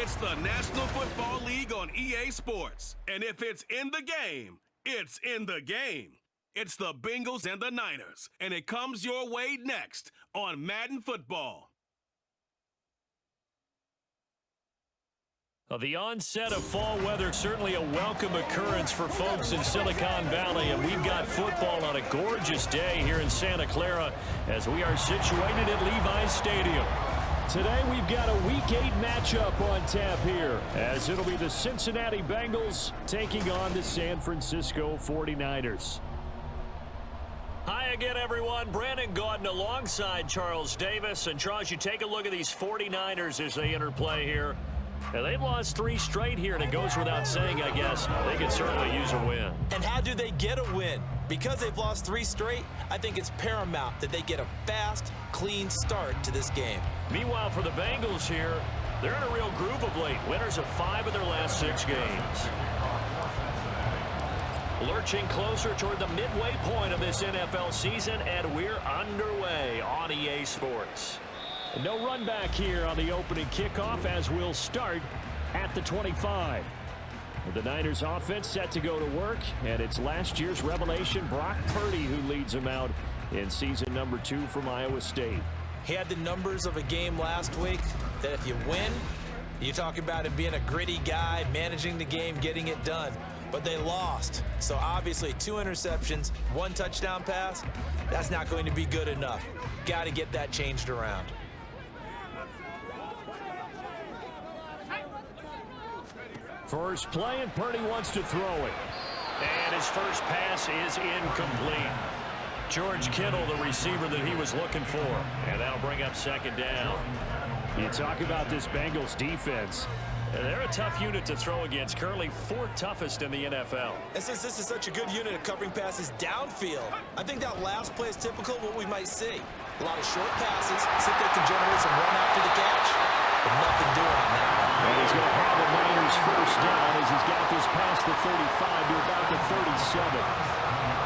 It's the National Football League on EA Sports. And if it's in the game, it's in the game. It's the Bengals and the Niners. And it comes your way next on Madden Football. The onset of fall weather, certainly a welcome occurrence for folks in Silicon Valley, and we've got football on a gorgeous day here in Santa Clara as we are situated at Levi's Stadium. Today we've got a Week 8 matchup on tap here, as it'll be the Cincinnati Bengals taking on the San Francisco 49ers. Hi again, everyone. Brandon Gaudin alongside Charles Davis. And Charles, you take a look at these 49ers as they enter play here. Now, they've lost 3 straight here, and it goes without saying, I guess, they could certainly use a win. And how do they get a win? Because they've lost 3 straight, I think it's paramount that they get a fast, clean start to this game. Meanwhile, for the Bengals here, they're in a real groove of late. Winners of 5 of their last 6 games. Lurching closer toward the midway point of this NFL season, and we're underway on EA Sports. No run back here on the opening kickoff as we'll start at the 25. The Niners offense set to go to work, and it's last year's revelation, Brock Purdy, who leads them out in season number 2 from Iowa State. He had the numbers of a game last week that if you win, you talk about him being a gritty guy, managing the game, getting it done. But they lost. So obviously 2 interceptions, 1 touchdown pass, that's not going to be good enough. Got to get that changed around. First play, and Purdy wants to throw it. And his first pass is incomplete. George Kittle, the receiver that he was looking for. And that'll bring up second down. You talk about this Bengals defense. They're a tough unit to throw against, currently 4th toughest in the NFL. And since this is such a good unit at covering passes downfield, I think that last play is typical of what we might see. A lot of short passes, see if they can generate some run after the catch, but nothing doing on that one. And he's going to have the Niners first down as he's got this past the 35 to about the 37.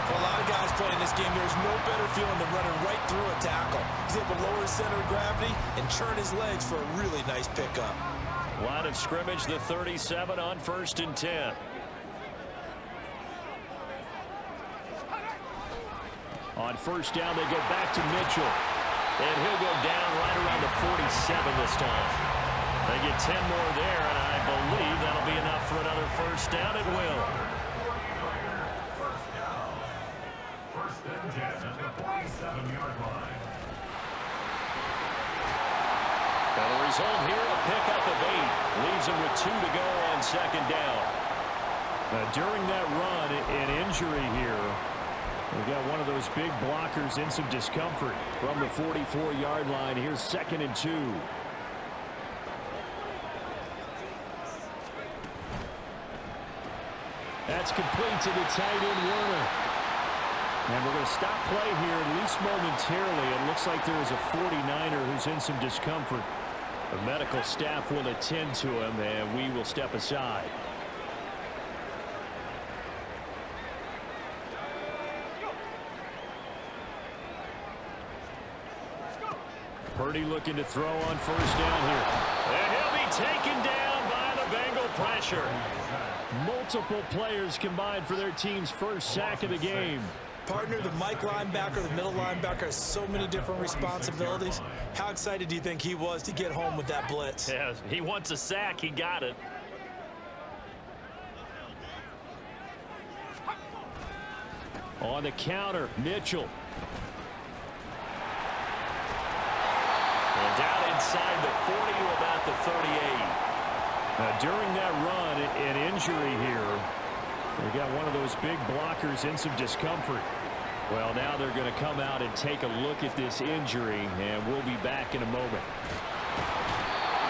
For a lot of guys playing this game, there's no better feeling than running right through a tackle. He's able to lower his center of gravity and churn his legs for a really nice pickup. Line of scrimmage, the 37 on 1st and 10. On first down, they go back to Mitchell. And he'll go down right around the 47 this time. They get 10 more there, and I believe that'll be enough for another first down. It will. First and 10 at the 47-yard line. And the result here, a pickup of 8. Leaves him with 2 to go on second down. During that run, an injury here. We've got one of those big blockers in some discomfort from the 44-yard line. Here's 2nd and 2. That's complete to the tight end, Warner. And we're going to stop play here, at least momentarily. It looks like there is a 49er who's in some discomfort. The medical staff will attend to him, and we will step aside. Purdy looking to throw on first down here. And he'll be taken down by the Bengal pressure. Multiple players combined for their team's first sack of the game. Partner, the Mike linebacker, the middle linebacker has so many different responsibilities. How excited do you think he was to get home with that blitz? Yeah, he wants a sack. He got it. On the counter, Mitchell. And down inside the 40 to about the 38. During that run, an injury here. We got one of those big blockers in some discomfort. Well, now they're going to come out and take a look at this injury, and we'll be back in a moment.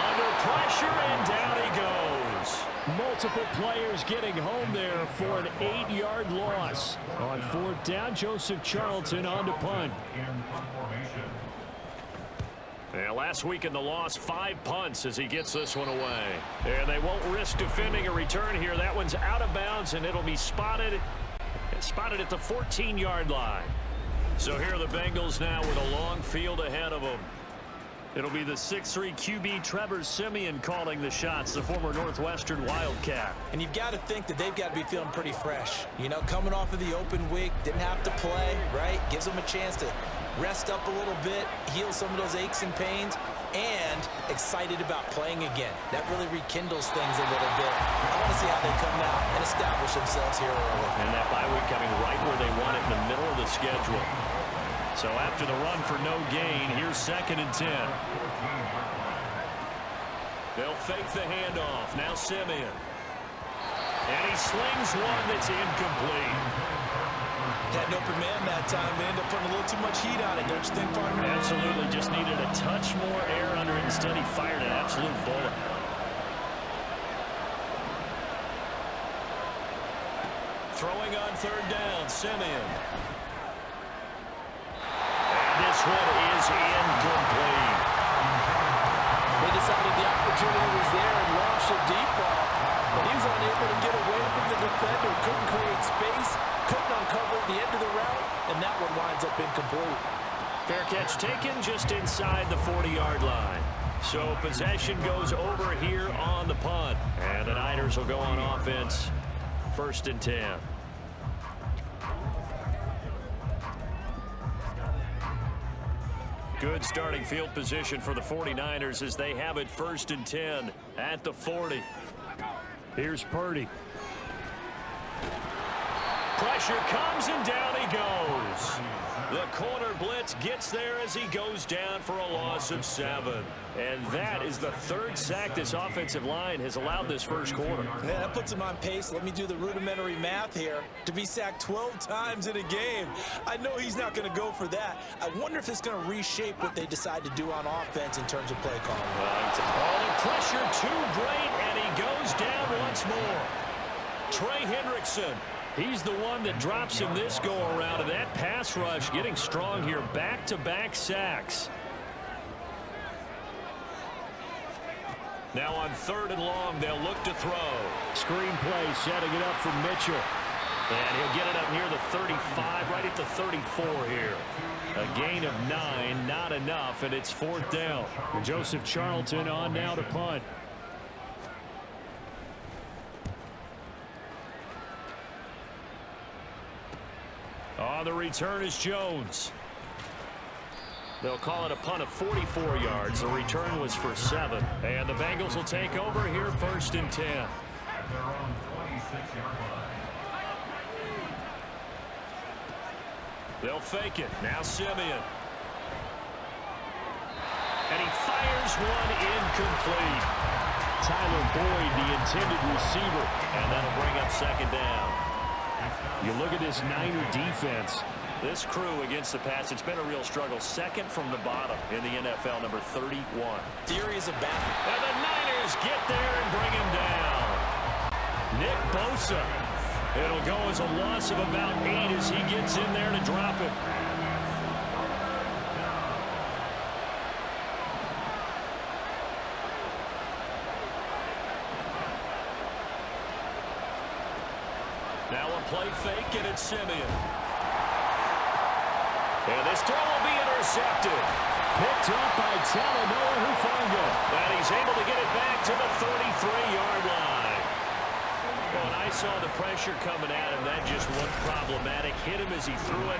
Under pressure, and down he goes. Multiple players getting home there for an 8-yard loss. On 4th down, Joseph Charlton on to punt. Yeah, last week in the loss, 5 punts as he gets this one away. And they won't risk defending a return here. That one's out of bounds, and it'll be spotted at the 14-yard line. So here are the Bengals now with a long field ahead of them. It'll be the 6'3" QB Trevor Siemian calling the shots, the former Northwestern Wildcat. And you've got to think that they've got to be feeling pretty fresh. You know, coming off of the open week, didn't have to play, right? Gives them a chance to rest up a little bit, heal some of those aches and pains, and excited about playing again. That really rekindles things a little bit. I want to see how they come out and establish themselves here early. And that bye week coming right where they want it, in the middle of the schedule. So after the run for no gain, here's 2nd and 10. They'll fake the handoff. Now Siemian. And he slings one that's incomplete. Had an open man that time. They ended up putting a little too much heat on it, don't you think, partner? Absolutely. Just needed a touch more air under it. Instead, he fired an absolute bullet. Throwing on 3rd down, Siemian. And this one is incomplete. They decided the opportunity was there and launched a deep ball, but he was unable to get away from the defender. Couldn't create space, couldn't uncover the end of the route, and that one winds up incomplete. Fair catch taken just inside the 40-yard line. So possession goes over here on the punt, and the Niners will go on offense. 1st and 10. Good starting field position for the 49ers as they have it 1st and 10 at the 40. Here's Purdy. Pressure comes and down he goes. The corner blitz gets there as he goes down for a loss of 7. And that is the 3rd sack this offensive line has allowed this first quarter. Yeah, that puts him on pace. Let me do the rudimentary math here. To be sacked 12 times in a game. I know he's not going to go for that. I wonder if it's going to reshape what they decide to do on offense in terms of play calling. All the pressure too great, and he goes down once more. Trey Hendrickson. He's the one that drops him this go-around, and that pass rush getting strong here. Back-to-back sacks. Now on 3rd and long, they'll look to throw. Screen play, setting it up for Mitchell. And he'll get it up near the 35, right at the 34 here. A gain of 9, not enough, and it's 4th down. Joseph Charlton on now to punt. On the return is Jones. They'll call it a punt of 44 yards. The return was for 7. And the Bengals will take over here 1st and 10. At their own 26-yard line. They'll fake it. Now Siemian. And he fires one incomplete. Tyler Boyd, the intended receiver. And that'll bring up 2nd down. You look at this Niner defense. This crew against the pass, it's been a real struggle. 2nd from the bottom in the NFL, number 31. Theories of battle. And the Niners get there and bring him down. Nick Bosa. It'll go as a loss of about 8 as he gets in there to drop it. Now a play fake, and it's Siemian. And this throw will be intercepted. Picked up by Talanoa Hufanga. And he's able to get it back to the 33-yard line. Well, and I saw the pressure coming at him. That just looked problematic. Hit him as he threw it,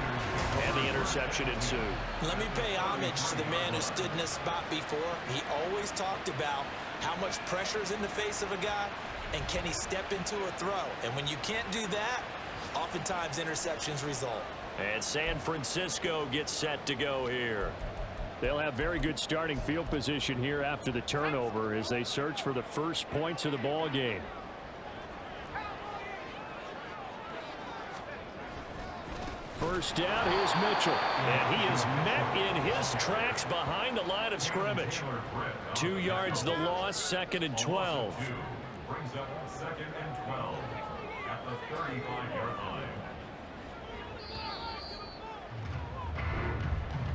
and the interception ensued. Let me pay homage to the man who stood in this spot before. He always talked about how much pressure is in the face of a guy, and can he step into a throw? And when you can't do that, oftentimes interceptions result. And San Francisco gets set to go here. They'll have very good starting field position here after the turnover as they search for the first points of the ball game. First down, here's Mitchell. And he is met in his tracks behind the line of scrimmage. 2 yards the loss, 2nd and 12. Brings up 2nd and 12 at the 35-yard line.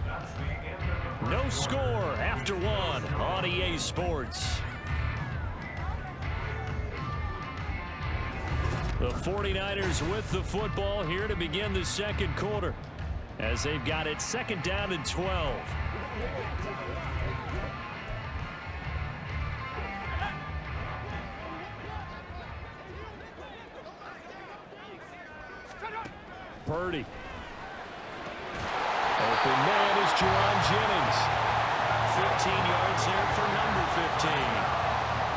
That's the end of the No score after 1 on EA Sports. The 49ers with the football here to begin the second quarter as they've got it 2nd down and 12. Purdy. Open man is Jauan Jennings. 15 yards there for number 15.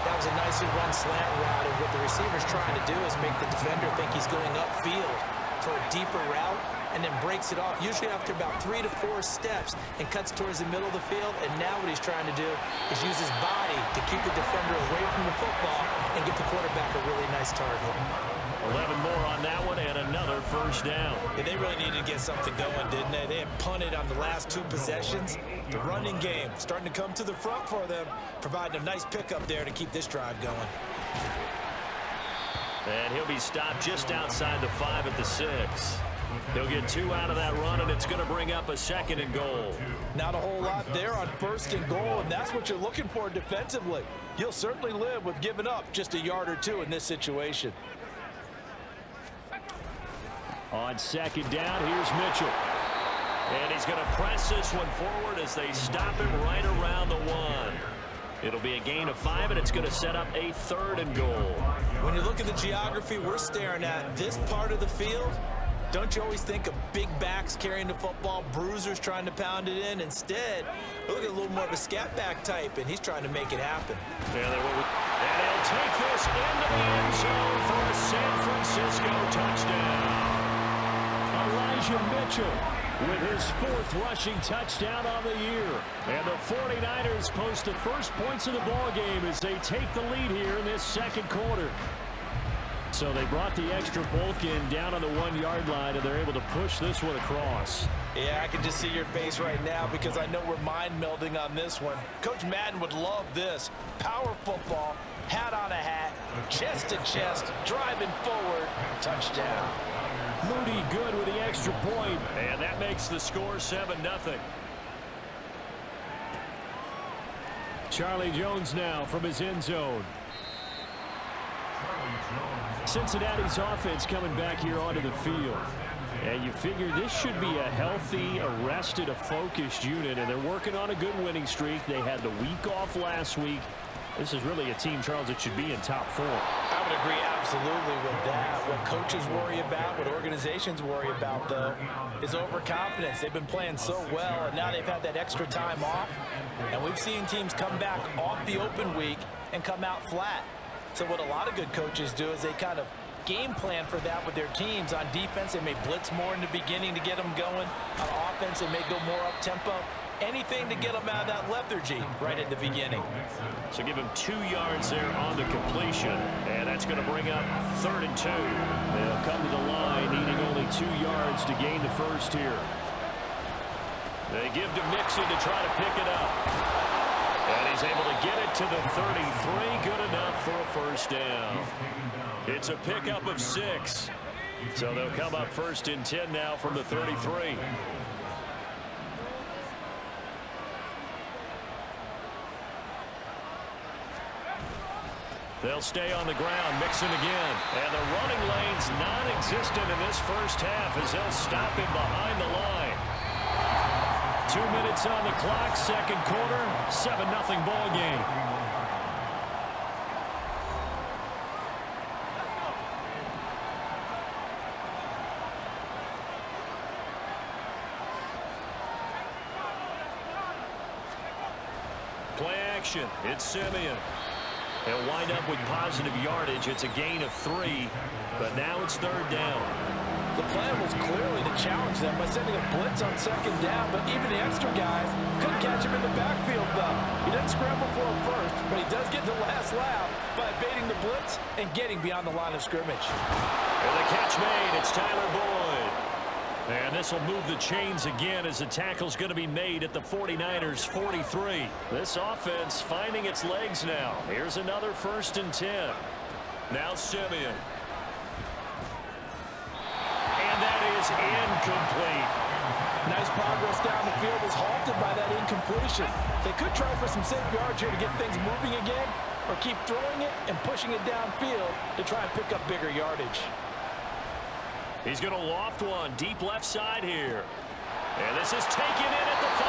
That was a nicely run slant route, and what the receiver's trying to do is make the defender think he's going upfield for a deeper route, and then breaks it off, usually after about 3 to 4 steps, and cuts towards the middle of the field. And now what he's trying to do is use his body to keep the defender away from the football and get the quarterback a really nice target. 11 more on that one, and another first down. Yeah, they really needed to get something going, didn't they? They had punted on the last 2 possessions. The running game starting to come to the front for them, providing a nice pickup there to keep this drive going. And he'll be stopped just outside the 5 at the 6. He'll get 2 out of that run, and it's going to bring up a 2nd and goal. Not a whole lot there on 1st and goal, and that's what you're looking for defensively. You'll certainly live with giving up just a yard or 2 in this situation. On 2nd down, here's Mitchell. And he's going to press this one forward as they stop him right around the 1. It'll be a gain of 5, and it's going to set up a 3rd and goal. When you look at the geography we're staring at, this part of the field, don't you always think of big backs carrying the football, bruisers trying to pound it in? Instead, look at a little more of a scat back type, and he's trying to make it happen. And he'll take this into the end zone for a San Francisco touchdown. Elijah Mitchell with his 4th rushing touchdown on the year. And the 49ers post the first points of the ball game as they take the lead here in this 2nd quarter. So they brought the extra bulk in down on the 1-yard line, and they're able to push this one across. Yeah, I can just see your face right now because I know we're mind melding on this one. Coach Madden would love this. Power football, hat on a hat, chest to chest, driving forward, touchdown. Moody good with the extra point. And that makes the score 7-0. Charlie Jones now from his end zone. Cincinnati's offense coming back here onto the field. And you figure this should be a healthy, arrested, a focused unit. And they're working on a good winning streak. They had the week off last week. This is really a team, Charles, that should be in top 4. I would agree absolutely with that. What coaches worry about, what organizations worry about, though, is overconfidence. They've been playing so well, and now they've had that extra time off. And we've seen teams come back off the open week and come out flat. So what a lot of good coaches do is they kind of game plan for that with their teams. On defense, they may blitz more in the beginning to get them going. On offense, they may go more up-tempo. Anything to get them out of that lethargy right at the beginning. So give him 2 yards there on the completion, and that's going to bring up 3rd and 2. They'll come to the line needing only 2 yards to gain the first here. They give to Mixon to try to pick it up. And he's able to get it to the 33. Good enough for a first down. It's a pickup of 6. So they'll come up 1st and 10 now from the 33. They'll stay on the ground. Mixon again. And the running lane's non-existent in this first half as they'll stop him behind the line. 2 minutes on the clock, 2nd quarter, 7-0 ball game. Play action. It's Simeon. He'll wind up with positive yardage. It's a gain of 3, but now it's 3rd down. The plan was clearly to challenge them by sending a blitz on 2nd down, but even the extra guys couldn't catch him in the backfield, though. He didn't scramble for him first, but he does get the last laugh by evading the blitz and getting beyond the line of scrimmage. And the catch made. It's Tyler Boyd. And this will move the chains again as the tackle's going to be made at the 49ers 43. This offense finding its legs now. Here's another 1st and 10. Now Simeon. And that is incomplete. Nice progress down the field is halted by that incompletion. They could try for some safe yards here to get things moving again, or keep throwing it and pushing it downfield to try and pick up bigger yardage. He's going to loft one deep left side here. And this is taken in at the 5.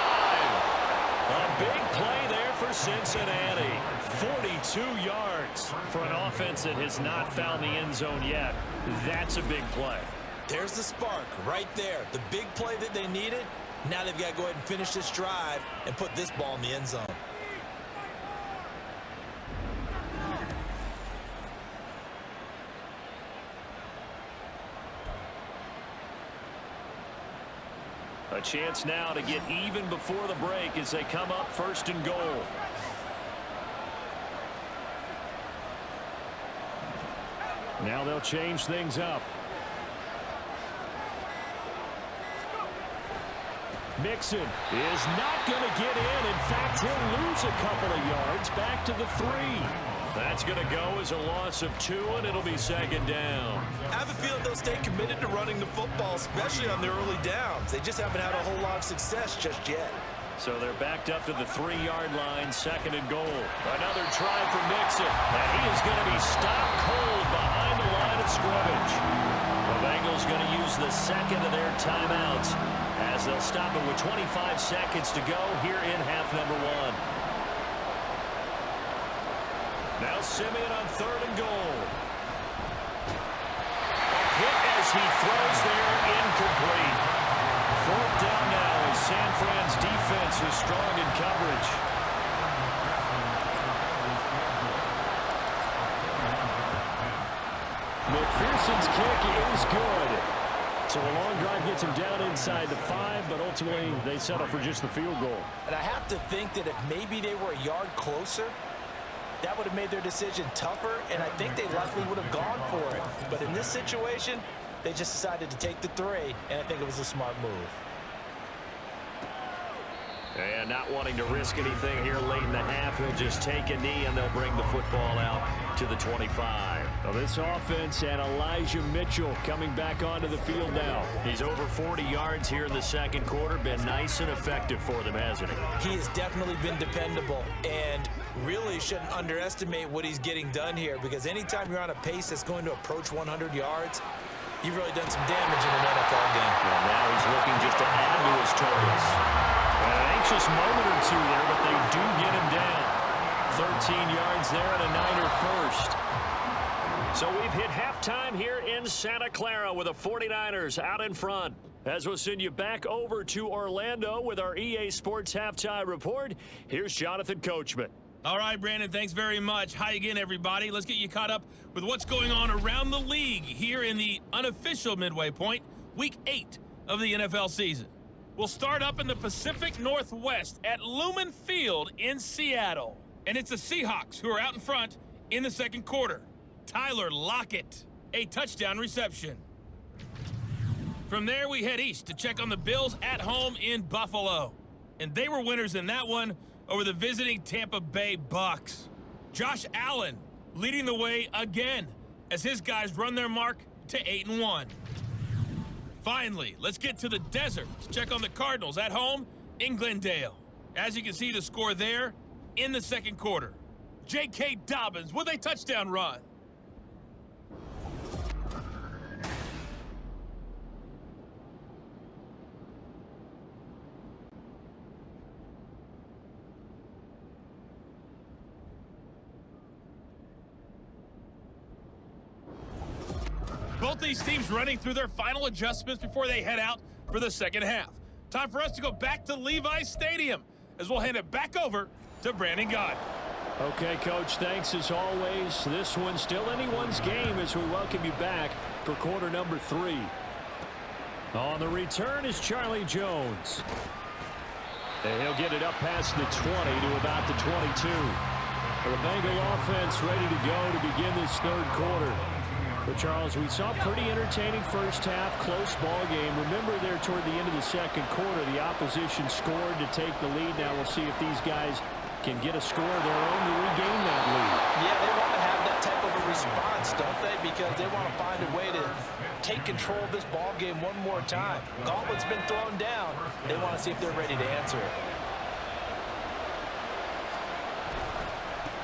A big play there for Cincinnati. 42 yards for an offense that has not found the end zone yet. That's a big play. There's the spark right there. The big play that they needed. Now they've got to go ahead and finish this drive and put this ball in the end zone. A chance now to get even before the break as they come up 1st and goal. Now they'll change things up. Mixon is not going to get in. In fact, he'll lose a couple of yards back to the 3. That's going to go as a loss of 2, and it'll be 2nd down. I have a feeling they'll stay committed to running the football, especially on their early downs. They just haven't had a whole lot of success just yet. So they're backed up to the 3-yard line, 2nd and goal. Another try for Mixon, and he is going to be stopped cold behind the line of scrimmage. The Bengals going to use the 2nd of their timeouts as they'll stop it with 25 seconds to go here in half number 1. Now Simeon on 3rd and goal. A hit as he throws there, incomplete. 4th down now as San Fran's defense is strong in coverage. McPherson's kick is good. So a long drive gets him down inside the 5, but ultimately they settle for just the field goal. And I have to think that if maybe they were a yard closer, that would have made their decision tougher, and I think they likely would have gone for it. But in this situation, they just decided to take the 3, and I think it was a smart move. And not wanting to risk anything here late in the half, he'll just take a knee, and they'll bring the football out to the 25. Well, this offense and Elijah Mitchell coming back onto the field now. He's over 40 yards here in the 2nd quarter. Been nice and effective for them, hasn't he? He has definitely been dependable, and really shouldn't underestimate what he's getting done here, because anytime you're on a pace that's going to approach 100 yards, you've really done some damage in an NFL game. Well, now he's looking just to add to his totals. An anxious moment or 2 there, but they do get him down. 13 yards there and a Niner first. So we've hit halftime here in Santa Clara with the 49ers out in front. As we'll send you back over to Orlando with our EA Sports Halftime Report, here's Jonathan Coachman. All right, Brandon, thanks very much. Hi again, everybody. Let's get you caught up with what's going on around the league here in the unofficial midway point, Week 8 of the NFL season. We'll start up in the Pacific Northwest at Lumen Field in Seattle. And it's the Seahawks who are out in front in the 2nd quarter. Tyler Lockett, a touchdown reception. From there, we head east to check on the Bills at home in Buffalo. And they were winners in that one over the visiting Tampa Bay Bucks. Josh Allen leading the way again as his guys run their mark to 8-1. Finally, let's get to the desert to check on the Cardinals at home in Glendale. As you can see, the score there in the 2nd quarter. J.K. Dobbins with a touchdown run. Both these teams running through their final adjustments before they head out for the 2nd half. Time for us to go back to Levi's Stadium as we'll hand it back over to Brandon Gott. Okay, Coach, thanks as always. This one's still anyone's game as we welcome you back for quarter number 3. On the return is Charlie Jones. And he'll get it up past the 20 to about the 22. The Bengal offense ready to go to begin this 3rd quarter. But, Charles, we saw a pretty entertaining first half, close ball game. Remember there toward the end of the 2nd quarter, the opposition scored to take the lead. Now we'll see if these guys can get a score of their own to regain that lead. Yeah, they want to have that type of a response, don't they? Because they want to find a way to take control of this ball game one more time. Gauntlet's been thrown down. They want to see if they're ready to answer it.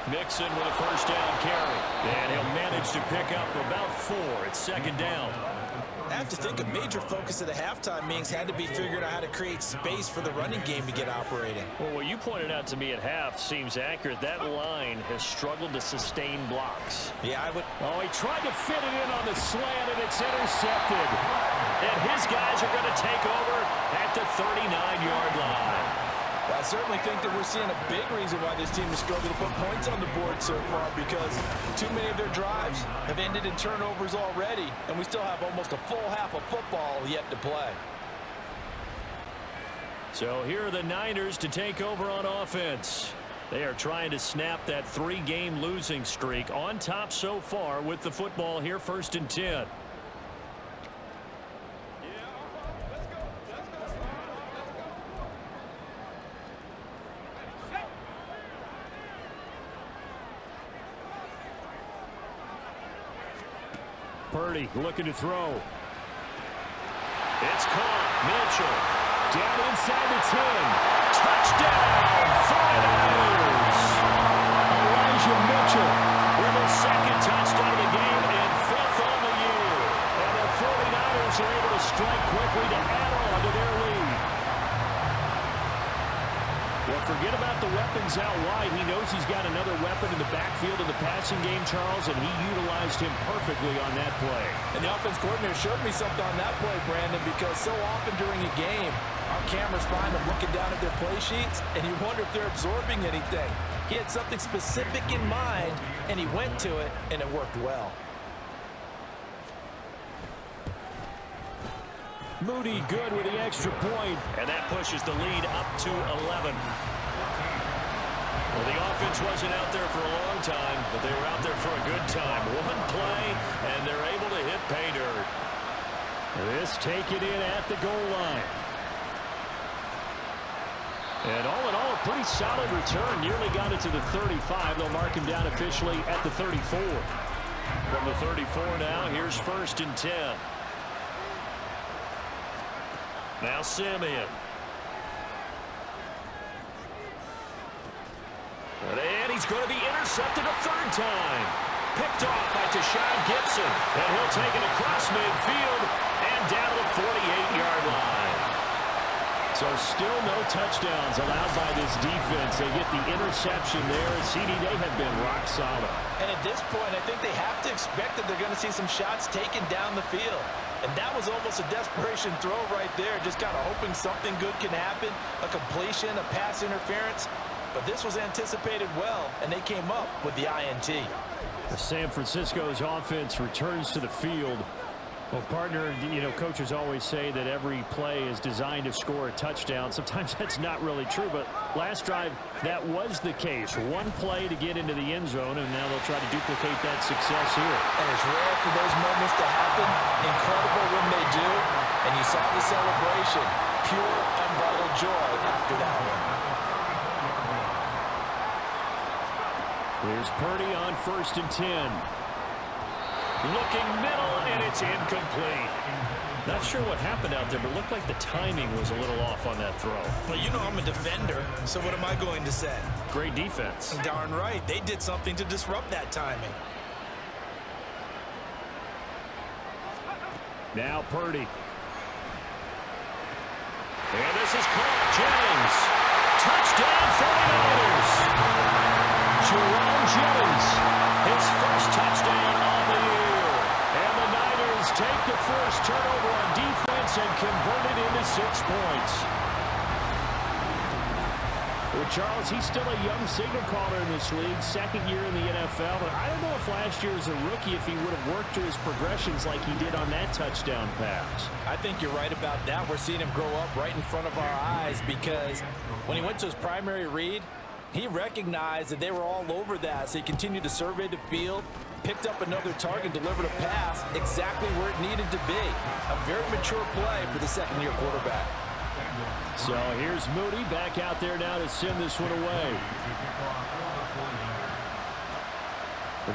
Mixon with a first down carry. And he'll manage to pick up about 4. It's second down. I have to think a major focus of the halftime meetings had to be figuring out how to create space for the running game to get operating. Well, what you pointed out to me at half seems accurate. That line has struggled to sustain blocks. Yeah, I would. Oh, he tried to fit it in on the slant, and it's intercepted. And his guys are going to take over at the 39-yard line. I certainly think that we're seeing a big reason why this team has struggled to put points on the board so far, because too many of their drives have ended in turnovers already, and we still have almost a full half of football yet to play. So here are the Niners to take over on offense. They are trying to snap that 3-game losing streak. On top so far with the football here, 1st and 10. Purdy looking to throw. It's caught. Mitchell down inside the 10. Touchdown, 49ers. Elijah Mitchell with his 2nd touchdown of the game and 5th on the year. And the 49ers are able to strike quickly to add on to their lead. Well, forget about the weapons out wide. He knows he's got another weapon in the backfield in the passing game, Charles, and he utilized him perfectly on that play. And the offense coordinator showed me something on that play, Brandon, because so often during a game, our cameras find them looking down at their play sheets, and you wonder if they're absorbing anything. He had something specific in mind, and he went to it, and it worked well. Moody good with the extra point, and that pushes the lead up to 11. Well, the offense wasn't out there for a long time, but they were out there for a good time. One play, and they're able to hit pay dirt. This taken in at the goal line. And all in all, a pretty solid return. Nearly got it to the 35. They'll mark him down officially at the 34. From the 34 now, here's 1st and 10. Now Simeon. And he's going to be intercepted a 3rd time. Picked off by Tashaun Gipson. And he'll take it across midfield and down to the 48-yard line. So still no touchdowns allowed by this defense. They get the interception there. CD, they have been rock solid. And at this point, I think they have to expect that they're going to see some shots taken down the field. And that was almost a desperation throw right there, just kind of hoping something good can happen, a completion, a pass interference. But this was anticipated well, and they came up with the INT. San Francisco's offense returns to the field. Well, partner, you know, coaches always say that every play is designed to score a touchdown. Sometimes that's not really true, but last drive, that was the case. One play to get into the end zone, and now they'll try to duplicate that success here. And it's rare for those moments to happen. Incredible when they do. And you saw the celebration. Pure, unbridled joy after that one. Here's Purdy on 1st and 10. Looking middle, and it's incomplete. Not sure what happened out there, but it looked like the timing was a little off on that throw. Well, you know I'm a defender, so what am I going to say? Great defense. Darn right. They did something to disrupt that timing. Now Purdy. And this is caught. Jennings. Touchdown 49ers. Jauan Jennings. His first touchdown on the year. And the Niners take the first turnover on defense and convert it into 6 points. Well, Charles, he's still a young signal caller in this league, 2nd year in the NFL. But I don't know if last year as a rookie, if he would have worked through his progressions like he did on that touchdown pass. I think you're right about that. We're seeing him grow up right in front of our eyes, because when he went to his primary read, he recognized that they were all over that, so he continued to survey the field, picked up another target, delivered a pass exactly where it needed to be. A very mature play for the 2nd-year quarterback. So here's Moody back out there now to send this one away.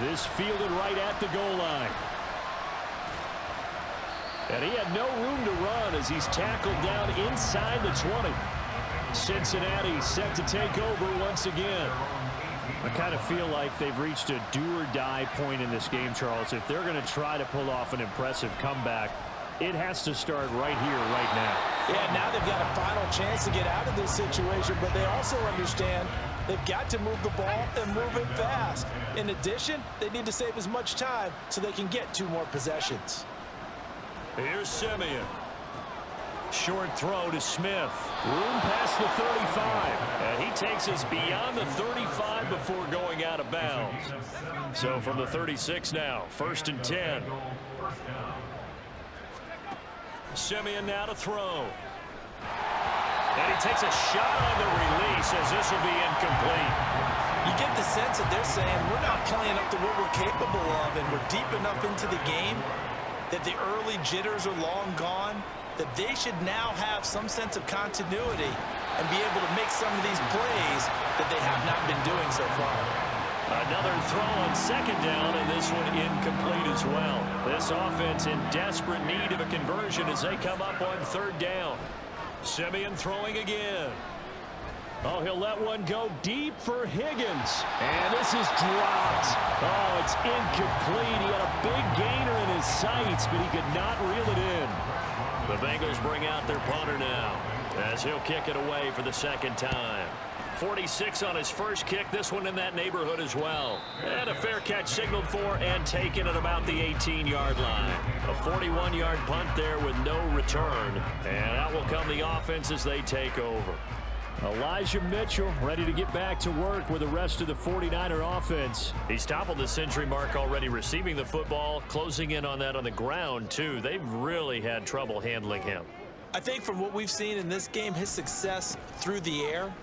This fielded right at the goal line. And he had no room to run as he's tackled down inside the 20. Cincinnati set to take over once again. I kind of feel like they've reached a do-or-die point in this game, Charles. If they're going to try to pull off an impressive comeback, it has to start right here, right now. Yeah, now they've got a final chance to get out of this situation, but they also understand they've got to move the ball and move it fast. In addition, they need to save as much time so they can get 2 more possessions. Here's Simeon. Short throw to Smith. Room past the 35. And he takes us beyond the 35 before going out of bounds. So from the 36 now, 1st and 10. Simeon now to throw. And he takes a shot on the release as this will be incomplete. You get the sense that they're saying we're not playing up to what we're capable of, and we're deep enough into the game that the early jitters are long gone, that they should now have some sense of continuity and be able to make some of these plays that they have not been doing so far. Another throw on 2nd down, and this one incomplete as well. This offense in desperate need of a conversion as they come up on 3rd down. Simeon throwing again. Oh, he'll let one go deep for Higgins. And this is dropped. Oh, it's incomplete. He had a big gainer in his sights, but he could not reel it in. The Bengals bring out their punter now as he'll kick it away for the 2nd time. 46 on his first kick. This one in that neighborhood as well. And a fair catch signaled for and taken at about the 18-yard line. A 41-yard punt there with no return. And out will come the offense as they take over. Elijah Mitchell ready to get back to work with the rest of the 49er offense. He's toppled the century mark already receiving the football, closing in on that on the ground, too. They've really had trouble handling him. I think from what we've seen in this game, his success through the air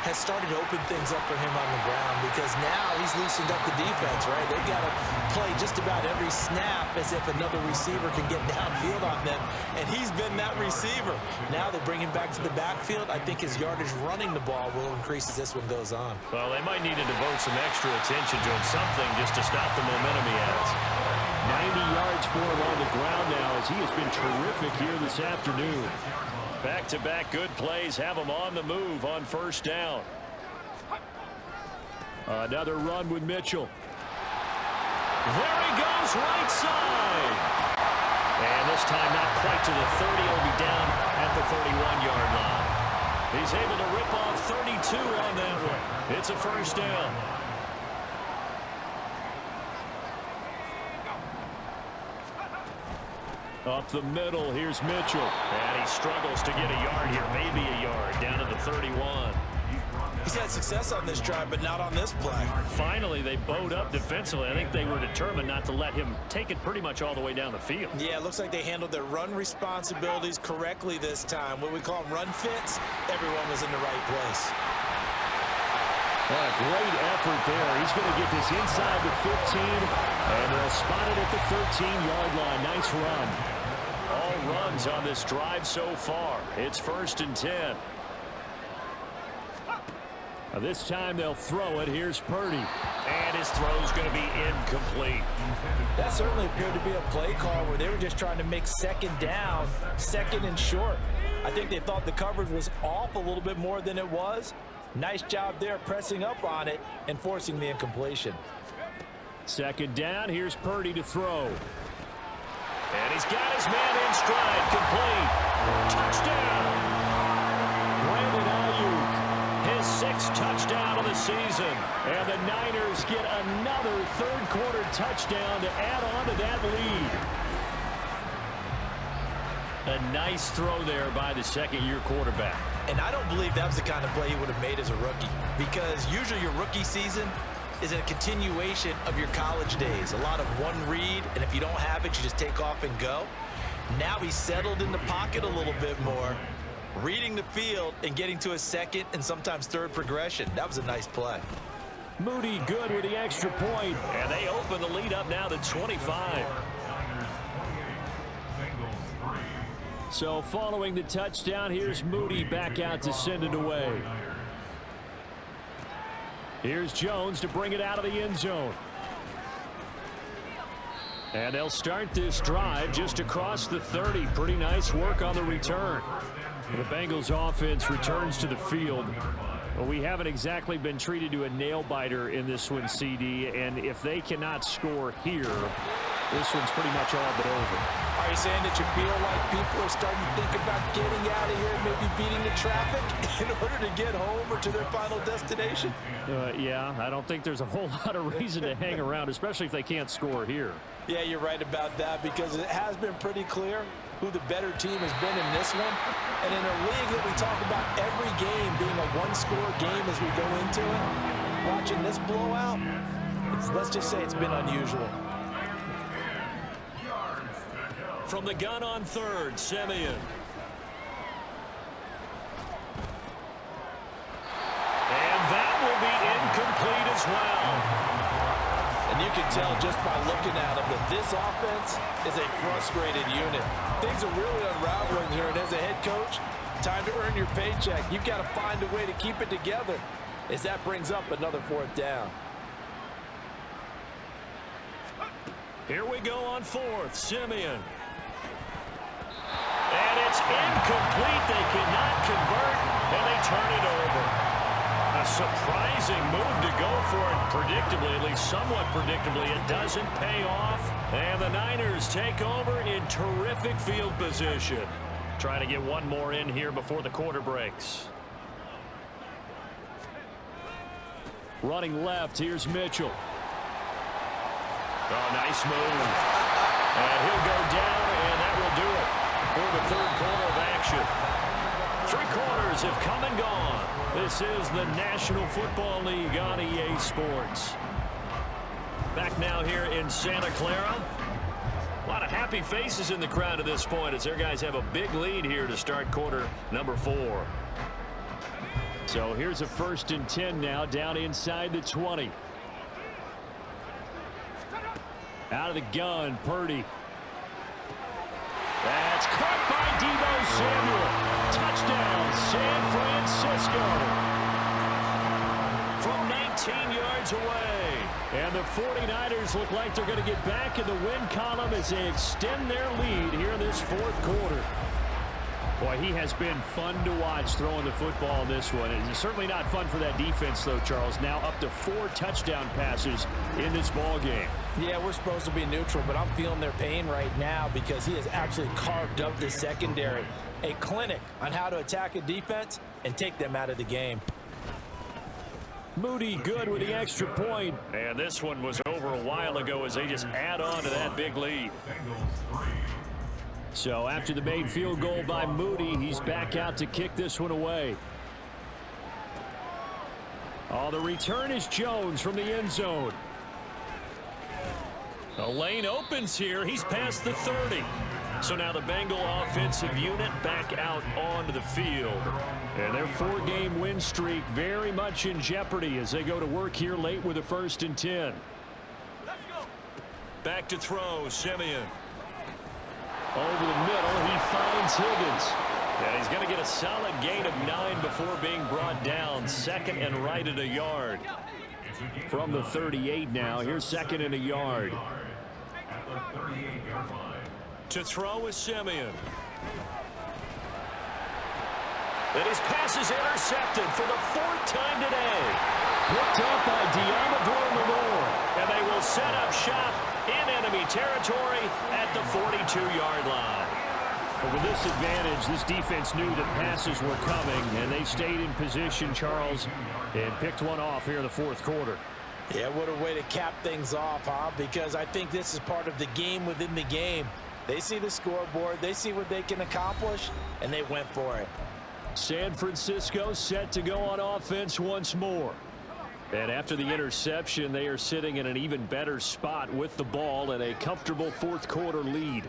has started to open things up for him on the ground, because now he's loosened up the defense, right? They've got to play just about every snap as if another receiver can get downfield on them, and he's been that receiver. Now they bring him back to the backfield. I think his yardage running the ball will increase as this one goes on. Well, they might need to devote some extra attention to him, something just to stop the momentum he has. 90 yards for him on the ground now as he has been terrific here this afternoon. Back-to-back good plays have him on the move on 1st down. Another run with Mitchell. There he goes, right side. And this time not quite to the 30. He'll be down at the 31-yard line. He's able to rip off 32 on that one. It's a 1st down. Up the middle, here's Mitchell. And he struggles to get a yard here, maybe a yard, down to the 31. He's had success on this drive, but not on this play. Finally, they bowed up defensively. I think they were determined not to let him take it pretty much all the way down the field. Yeah, it looks like they handled their run responsibilities correctly this time. What we call run fits, everyone was in the right place. What a great effort there. He's going to get this inside the 15, and they'll spot it at the 13-yard line. Nice run. All runs on this drive so far. It's 1st and 10. This time they'll throw it. Here's Purdy. And his throw's going to be incomplete. That certainly appeared to be a play call where they were just trying to make 2nd down, 2nd and short. I think they thought the coverage was off a little bit more than it was. Nice job there pressing up on it and forcing the incompletion. 2nd down. Here's Purdy to throw. And he's got his man in stride. Complete. Touchdown. Brandon Aiyuk. His 6th touchdown of the season. And the Niners get another 3rd quarter touchdown to add on to that lead. A nice throw there by the 2nd-year quarterback. And I don't believe that was the kind of play he would have made as a rookie, because usually your rookie season is a continuation of your college days. A lot of one read, and if you don't have it, you just take off and go. Now he's settled in the pocket a little bit more, reading the field and getting to a 2nd and sometimes 3rd progression. That was a nice play. Moody good with the extra point. And they open the lead up now to 25. So following the touchdown, here's Moody back out to send it away. Here's Jones to bring it out of the end zone. And they'll start this drive just across the 30. Pretty nice work on the return. The Bengals offense returns to the field. Well, we haven't exactly been treated to a nail-biter in this one, CD, and if they cannot score here, this one's pretty much all but over. Are you saying that you feel like people are starting to think about getting out of here and maybe beating the traffic in order to get home or to their final destination? Yeah, I don't think there's a whole lot of reason to hang around, especially if they can't score here. Yeah, you're right about that, because it has been pretty clear who the better team has been in this one. And in a league that we talk about every game being a one-score game as we go into it, watching this blowout, let's just say it's been unusual. From the gun on third, Simeon. And that will be incomplete as well. And you can tell just by looking at them that this offense is a frustrated unit. Things are really unraveling here, and as a head coach, time to earn your paycheck. You've got to find a way to keep it together as that brings up another fourth down. Here we go on fourth, Simeon. And it's incomplete. They cannot convert, and they turn it over. A surprising move to go for it. Predictably, at least somewhat predictably, it doesn't pay off. And the Niners take over in terrific field position. Trying to get one more in here before the quarter breaks. Running left, here's Mitchell. Oh, nice move. And he'll go down, and that will do it for the third quarter of action. 3 quarters have come and gone. This is the National Football League on EA Sports. Back now here in Santa Clara. A lot of happy faces in the crowd at this point as their guys have a big lead here to start quarter number 4. So here's a 1st and 10 now, down inside the 20. Out of the gun, Purdy. That's caught by Deebo Samuel. Touchdown, San Francisco. From 19 yards away. And the 49ers look like they're going to get back in the win column as they extend their lead here in this 4th quarter. Boy, he has been fun to watch throwing the football in this one. It's certainly not fun for that defense, though, Charles. Now up to 4 touchdown passes in this ball game. Yeah, we're supposed to be neutral, but I'm feeling their pain right now because he has actually carved up the secondary. A clinic on how to attack a defense and take them out of the game. Moody good with the extra point. And this one was over a while ago as they just add on to that big lead. So after the made field goal by Moody, he's back out to kick this one away. Oh, the return is Jones from the end zone. The lane opens here. He's past the 30. So now the Bengal offensive unit back out onto the field. And their 4-game win streak very much in jeopardy as they go to work here late with a 1st and 10. Back to throw, Simeon. Over the middle, he finds Higgins. And he's going to get a solid gain of 9 before being brought down. 2nd and right at a yard. From the 38 now, here's 2nd and a yard. To throw is Simeon. And his pass is intercepted for the 4th time today. Picked up by Deommodore Lenoir. And they will set up shop in enemy territory at the 42-yard line. But with this advantage, this defense knew that passes were coming, and they stayed in position, Charles, and picked one off here in the 4th quarter. Yeah, what a way to cap things off, huh? Because I think this is part of the game within the game. They see the scoreboard, they see what they can accomplish, and they went for it. San Francisco set to go on offense once more. And after the interception, they are sitting in an even better spot with the ball and a comfortable 4th quarter lead.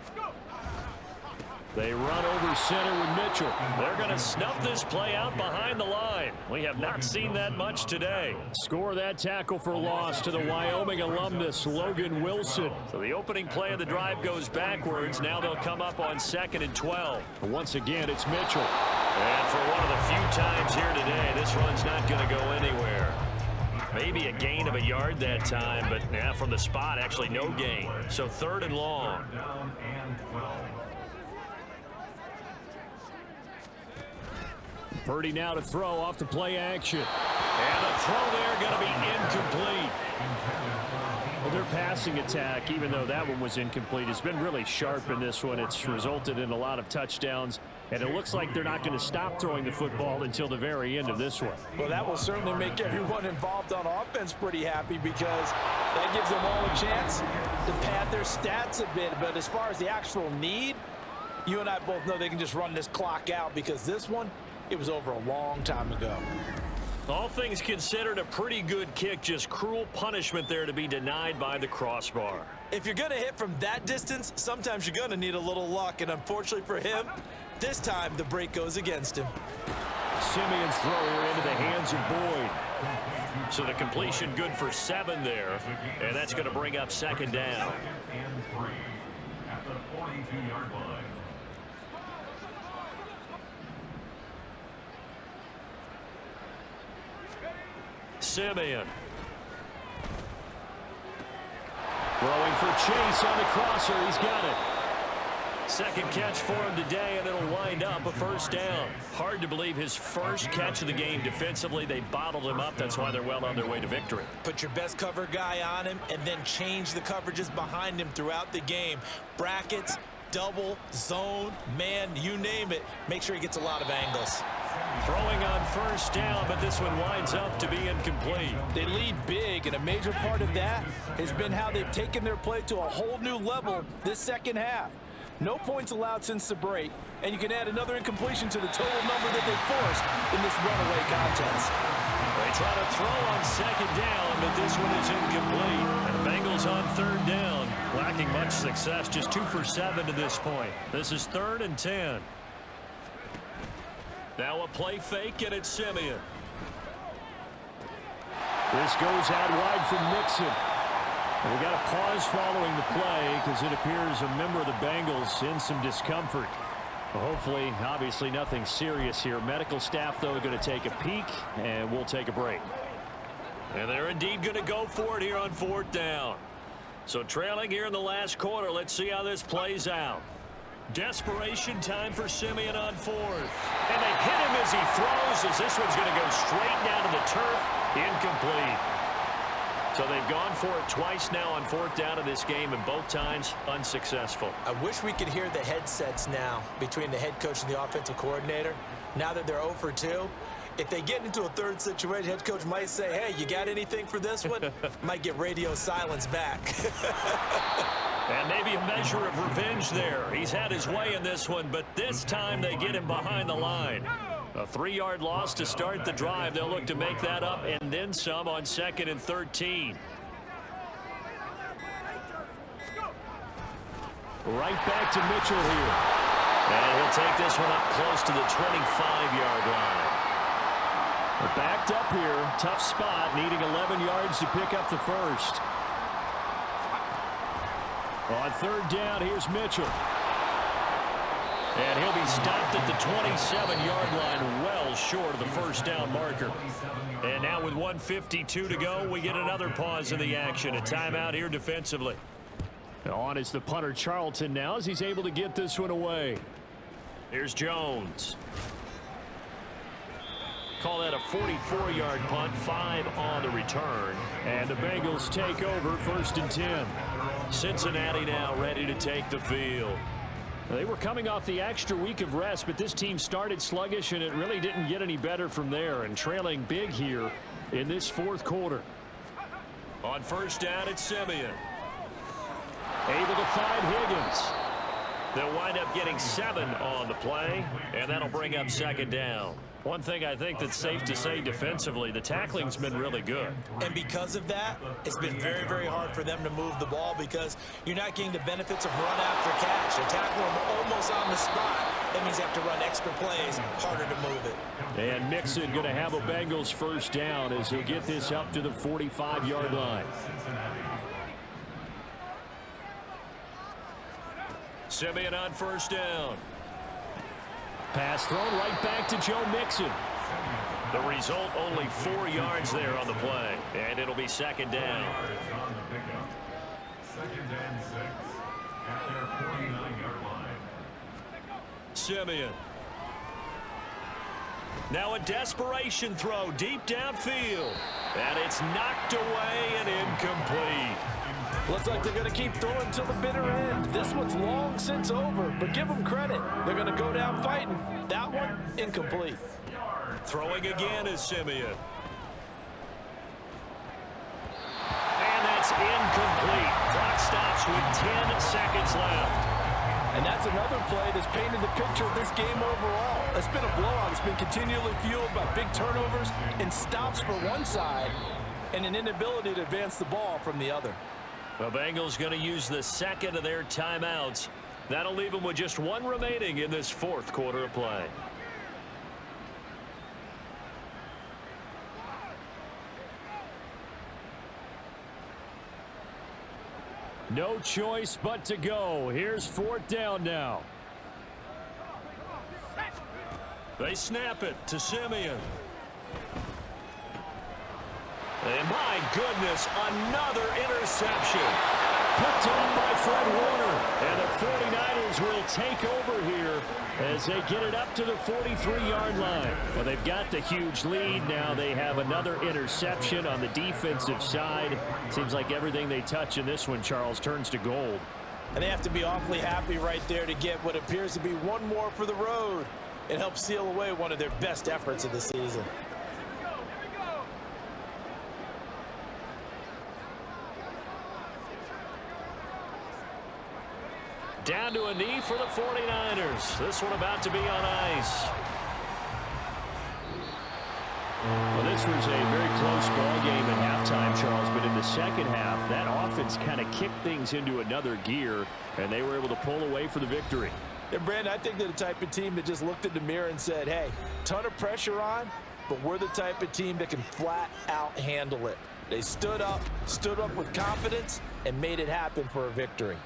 They run over center with Mitchell. They're going to snuff this play out behind the line. We have not seen that much today. Score that tackle for loss to the Wyoming alumnus, Logan Wilson. So the opening play of the drive goes backwards. Now they'll come up on 2nd and 12. Once again, it's Mitchell. And for one of the few times here today, this run's not going to go anywhere. Maybe a gain of a yard that time, but yeah, from the spot, actually no gain. So 3rd and long. Purdy now to throw off the play action. And the throw there going to be incomplete. Well, their passing attack, even though that one was incomplete, has been really sharp in this one. It's resulted in a lot of touchdowns, and it looks like they're not going to stop throwing the football until the very end of this one. Well, that will certainly make everyone involved on offense pretty happy, because that gives them all a chance to pad their stats a bit. But as far as the actual need, you and I both know they can just run this clock out, because this one, it was over a long time ago. All things considered, a pretty good kick. Just cruel punishment there to be denied by the crossbar. If you're going to hit from that distance, sometimes you're going to need a little luck. And unfortunately for him, this time the break goes against him. Simeon's throw here into the hands of Boyd. So the completion good for 7 there. And that's going to bring up second down. And 3 at the 42-yard line. Simeon. Throwing for Chase on the crosser. He's got it. Second catch for him today, and it'll wind up a first down. Hard to believe his first catch of the game defensively. They bottled him up. That's why they're well on their way to victory. Put your best cover guy on him and then change the coverages behind him throughout the game. Brackets, double, zone, man, you name it. Make sure he gets a lot of angles. Throwing on first down, but this one winds up to be incomplete. They lead big, and a major part of that has been how they've taken their play to a whole new level this second half. No points allowed since the break, and you can add another incompletion to the total number that they forced in this runaway contest. They try to throw on second down, but this one is incomplete. And the Bengals on third down, lacking much success, just 2 for 7 to this point. This is 3rd and 10. Now a play fake, and it's Simeon. This goes out wide from Mixon. And we got a pause following the play because it appears a member of the Bengals in some discomfort. Well, hopefully, obviously nothing serious here. Medical staff, though, going to take a peek, and we'll take a break. And they're indeed going to go for it here on 4th down. So trailing here in the last quarter, let's see how this plays out. Desperation time for Simeon on 4th. And they hit him as he throws, as this one's going to go straight down to the turf. Incomplete. So they've gone for it twice now on 4th down in this game, and both times unsuccessful. I wish we could hear the headsets now between the head coach and the offensive coordinator. Now that they're 0 for 2, if they get into a third situation, head coach might say, hey, you got anything for this one? Might get radio silence back. And maybe a measure of revenge there. He's had his way in this one, but this time they get him behind the line. A 3-yard loss to start the drive. They'll look to make that up and then some on 2nd and 13. Right back to Mitchell here. And he'll take this one up close to the 25-yard line. They're backed up here. Tough spot, needing 11 yards to pick up the first. On 3rd down, here's Mitchell. And he'll be stopped at the 27-yard line, well short of the first down marker. And now with 1:52 to go, we get another pause in the action. A timeout here defensively. On is the punter Charlton now as he's able to get this one away. Here's Jones. Call that a 44-yard punt, 5 on the return. And the Bengals take over 1st and 10. Cincinnati now ready to take the field. They were coming off the extra week of rest, but this team started sluggish, and it really didn't get any better from there, and trailing big here in this 4th quarter. On 1st down, it's Simeon. Able to find Higgins. They'll wind up getting 7 on the play, and that'll bring up 2nd down. One thing I think that's safe to say defensively, the tackling's been really good. And because of that, it's been very, very hard for them to move the ball because you're not getting the benefits of run after catch. You tackle them almost on the spot. That means you have to run extra plays, harder to move it. And Mixon going to have a Bengals first down as he'll get this up to the 45-yard line. Simeon on 1st down. Pass thrown right back to Joe Mixon. The result, only 4 yards there on the play. And it'll be 2nd down. 2nd and 6 at their 49-yard line. Simeon. Now a desperation throw deep downfield. And it's knocked away and incomplete. Looks like they're going to keep throwing till the bitter end. This one's long since over, but give them credit. They're going to go down fighting. That one, incomplete. Throwing again is Simeon. And that's incomplete. Clock stops with 10 seconds left. And that's another play that's painted the picture of this game overall. It's been a blowout. It's been continually fueled by big turnovers and stops for one side and an inability to advance the ball from the other. The Bengals going to use the second of their timeouts. That'll leave them with just one remaining in this fourth quarter of play. No choice but to go. Here's fourth down now. They snap it to Simeon. And my goodness, another interception. Picked up by Fred Warner. And the 49ers will take over here as they get it up to the 43-yard line. Well, they've got the huge lead. Now they have another interception on the defensive side. Seems like everything they touch in this one, Charles, turns to gold. And they have to be awfully happy right there to get what appears to be one more for the road. It helps seal away one of their best efforts of the season. Down to a knee for the 49ers. This one about to be on ice. Well, this was a very close ball game at halftime, Charles, but in the second half, that offense kind of kicked things into another gear, and they were able to pull away for the victory. And, Brandon, I think they're the type of team that just looked in the mirror and said, hey, ton of pressure on, but we're the type of team that can flat out handle it. They stood up with confidence, and made it happen for a victory.